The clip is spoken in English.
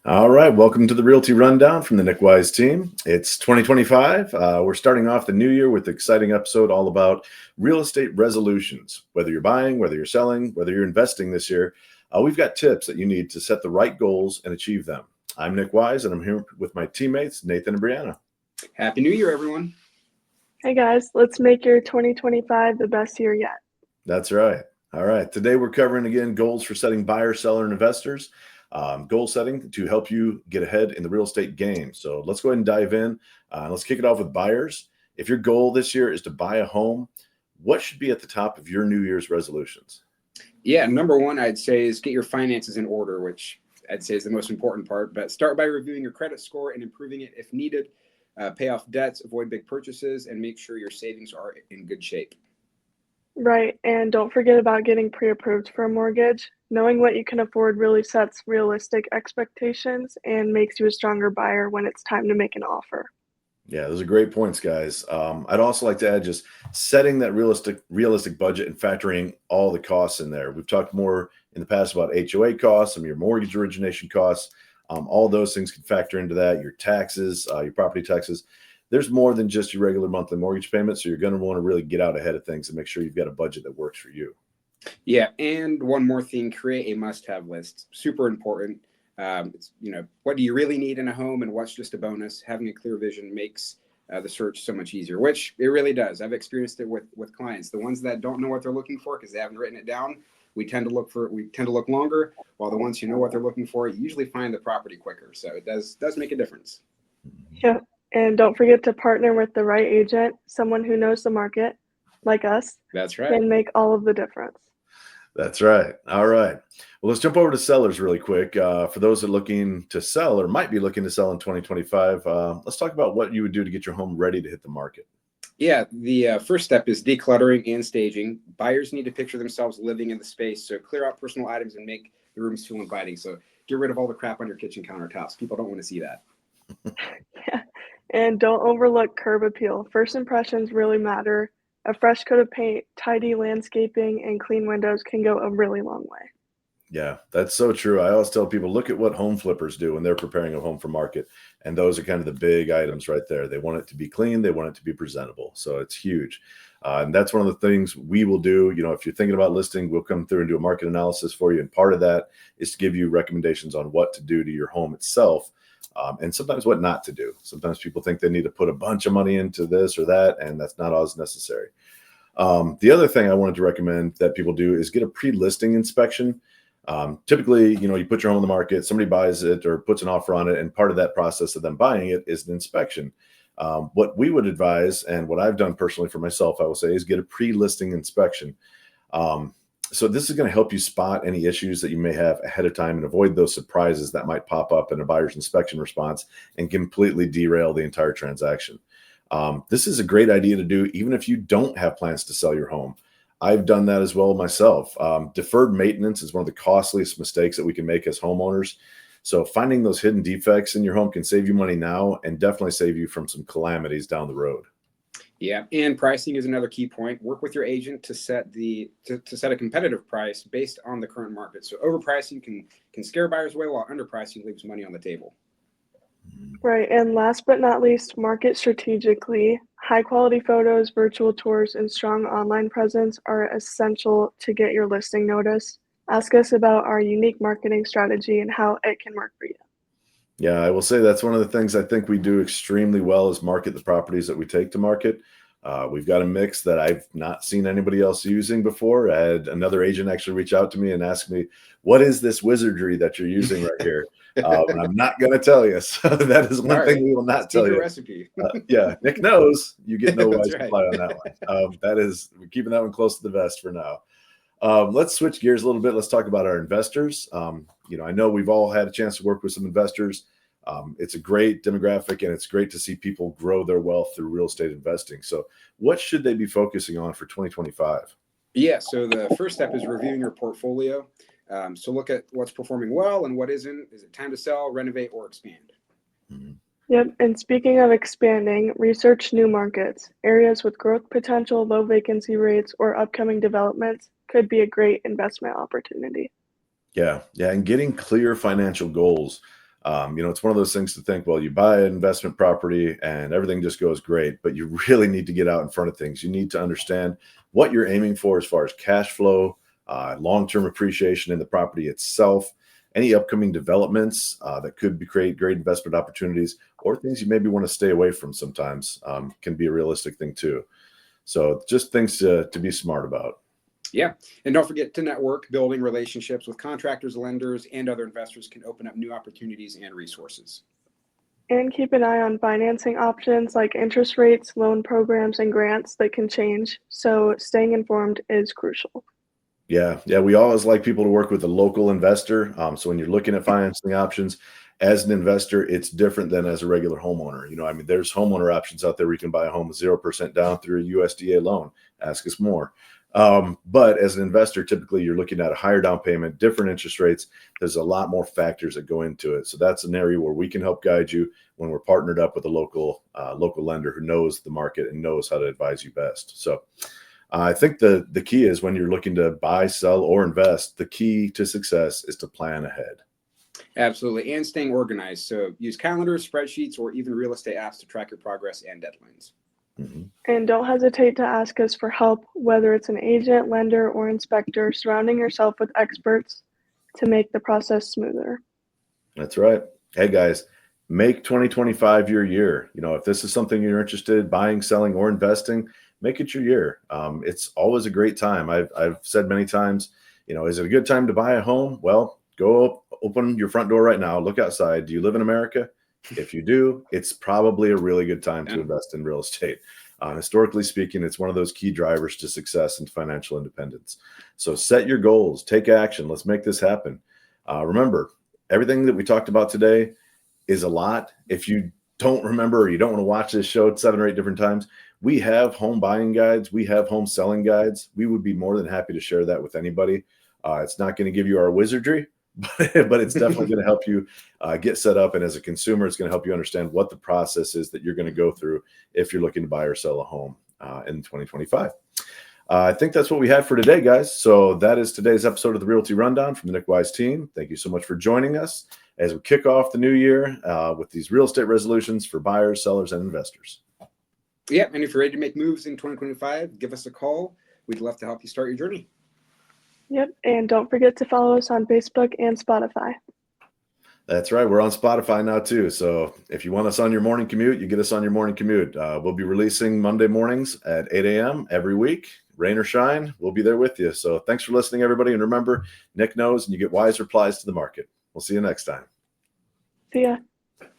All right, welcome to the Realty Rundown from the Nick Wise team. It's 2025. We're starting off the new year with an exciting episode all about real estate resolutions. Whether you're buying, whether you're selling, whether you're investing this year, we've got tips that you need to set the right goals and achieve them. I'm Nick Wise, and I'm here with my teammates, Nathan and Brianna. Happy New Year, everyone. Hey guys, let's make your 2025 the best year yet. That's right. All right, today we're covering again goals for setting buyer, seller, and investors. Goal setting to help you get ahead in the real estate game. So let's go ahead and dive in. Let's kick it off with buyers. If your goal this year is to buy a home, what should be at the top of your New Year's resolutions? Yeah, number one, I'd say is get your finances in order, which I'd say is the most important part. But start by reviewing your credit score and improving it if needed. Pay off debts, avoid big purchases, and make sure your savings are in good shape. Right, and don't forget about getting pre-approved for a mortgage. Knowing what you can afford really sets realistic expectations and makes you a stronger buyer when it's time to make an offer. Yeah, those are great points, guys. I'd also like to add just setting that realistic budget and factoring all the costs in there. We've talked more in the past about HOA costs, some of your mortgage origination costs. All those things can factor into that. Your taxes, your property taxes. There's more than just your regular monthly mortgage payment, so you're going to want to really get out ahead of things and make sure you've got a budget that works for you. Yeah, and one more thing, create a must-have list. Super important. What do you really need in a home and what's just a bonus? Having a clear vision makes the search so much easier, which it really does. I've experienced it with clients. The ones that don't know what they're looking for because they haven't written it down, we tend to look longer, while the ones who know what they're looking for usually find the property quicker. So it does make a difference. Yep, and don't forget to partner with the right agent, someone who knows the market, like us. That's right. Can make all of the difference. That's right. All right. Well, let's jump over to sellers really quick. For those that are looking to sell or might be looking to sell in 2025, let's talk about what you would do to get your home ready to hit the market. Yeah, the first step is decluttering and staging. Buyers need to picture themselves living in the space, so clear out personal items and make the rooms feel inviting. So get rid of all the crap on your kitchen countertops. People don't want to see that. Yeah, and don't overlook curb appeal. First impressions really matter. A fresh coat of paint, tidy landscaping, and clean windows can go a really long way. Yeah, that's so true. I always tell people, look at what home flippers do when they're preparing a home for market. And those are kind of the big items right there. They want it to be clean. They want it to be presentable. So it's huge. And that's one of the things we will do. If you're thinking about listing, we'll come through and do a market analysis for you. And part of that is to give you recommendations on what to do to your home itself. And sometimes what not to do. Sometimes people think they need to put a bunch of money into this or that, and that's not always necessary. The other thing I wanted to recommend that people do is get a pre-listing inspection. Typically, you put your home on the market, somebody buys it or puts an offer on it, and part of that process of them buying it is an inspection. What we would advise, and what I've done personally for myself, I will say, is get a pre-listing inspection. So this is going to help you spot any issues that you may have ahead of time and avoid those surprises that might pop up in a buyer's inspection response and completely derail the entire transaction. This is a great idea to do even if you don't have plans to sell your home. I've done that as well myself. Deferred maintenance is one of the costliest mistakes that we can make as homeowners. So finding those hidden defects in your home can save you money now and definitely save you from some calamities down the road. Yeah, and pricing is another key point. Work with your agent to set a competitive price based on the current market. So overpricing can scare buyers away, while underpricing leaves money on the table. Right, and last but not least, market strategically. High quality photos, virtual tours, and strong online presence are essential to get your listing noticed. Ask us about our unique marketing strategy and how it can work for you. Yeah, I will say that's one of the things I think we do extremely well is market the properties that we take to market. We've got a mix that I've not seen anybody else using before. I had another agent actually reach out to me and ask me, what is this wizardry that you're using right here? And I'm not going to tell you. So that is one thing we will not tell you. Recipe. Yeah, Nick knows. You get no wise right. reply on that one. We're keeping that one close to the vest for now. Let's switch gears a little bit. Let's talk about our investors. I know we've all had a chance to work with some investors. It's a great demographic, and it's great to see people grow their wealth through real estate investing. So what should they be focusing on for 2025? Yeah, so the first step is reviewing your portfolio. So look at what's performing well and what isn't. Is it time to sell, renovate, or expand? Mm-hmm. Yep, and speaking of expanding, research new markets. Areas with growth potential, low vacancy rates, or upcoming developments could be a great investment opportunity. Yeah, and getting clear financial goals. It's one of those things to think, well, you buy an investment property and everything just goes great, but you really need to get out in front of things. You need to understand what you're aiming for as far as cash flow, long-term appreciation in the property itself, any upcoming developments that could create great investment opportunities, or things you maybe want to stay away from sometimes can be a realistic thing too. So just things to be smart about. Yeah. And don't forget to network. Building relationships with contractors, lenders, and other investors can open up new opportunities and resources. And keep an eye on financing options like interest rates, loan programs, and grants that can change. So staying informed is crucial. Yeah. We always like people to work with a local investor. So when you're looking at financing options as an investor, it's different than as a regular homeowner. There's homeowner options out there where you can buy a home with 0% down through a USDA loan. Ask us more. But as an investor, typically you're looking at a higher down payment, different interest rates. There's a lot more factors that go into it. So that's an area where we can help guide you when we're partnered up with a local lender who knows the market and knows how to advise you best. So I think the key is when you're looking to buy, sell, or invest, the key to success is to plan ahead. Absolutely. And staying organized. So use calendars, spreadsheets, or even real estate apps to track your progress and deadlines. Mm-hmm. And don't hesitate to ask us for help, whether it's an agent, lender, or inspector, surrounding yourself with experts to make the process smoother. That's right. Hey guys, make 2025 your year. If this is something you're interested in buying, selling, or investing, make it your year. It's always a great time. I've said many times, is it a good time to buy a home? Well, go open your front door right now. Look outside. Do you live in America? If you do, it's probably a really good time to invest in real estate. Historically speaking, it's one of those key drivers to success and financial independence. So set your goals, take action. Let's make this happen. Remember, everything that we talked about today is a lot. If you don't remember or you don't want to watch this show 7 or 8 different times, we have home buying guides. We have home selling guides. We would be more than happy to share that with anybody. It's not going to give you our wizardry, but it's definitely going to help you get set up. And as a consumer, it's going to help you understand what the process is that you're going to go through if you're looking to buy or sell a home in 2025. I think that's what we had for today, guys. So that is today's episode of the Realty Rundown from the Nick Wise team. Thank you so much for joining us as we kick off the new year with these real estate resolutions for buyers, sellers, and investors. Yeah. And if you're ready to make moves in 2025, give us a call. We'd love to help you start your journey. Yep. And don't forget to follow us on Facebook and Spotify. That's right. We're on Spotify now too. So if you want us on your morning commute, you get us on your morning commute. We'll be releasing Monday mornings at 8 a.m. every week. Rain or shine, we'll be there with you. So thanks for listening, everybody. And remember, Nick knows and you get wise replies to the market. We'll see you next time. See ya.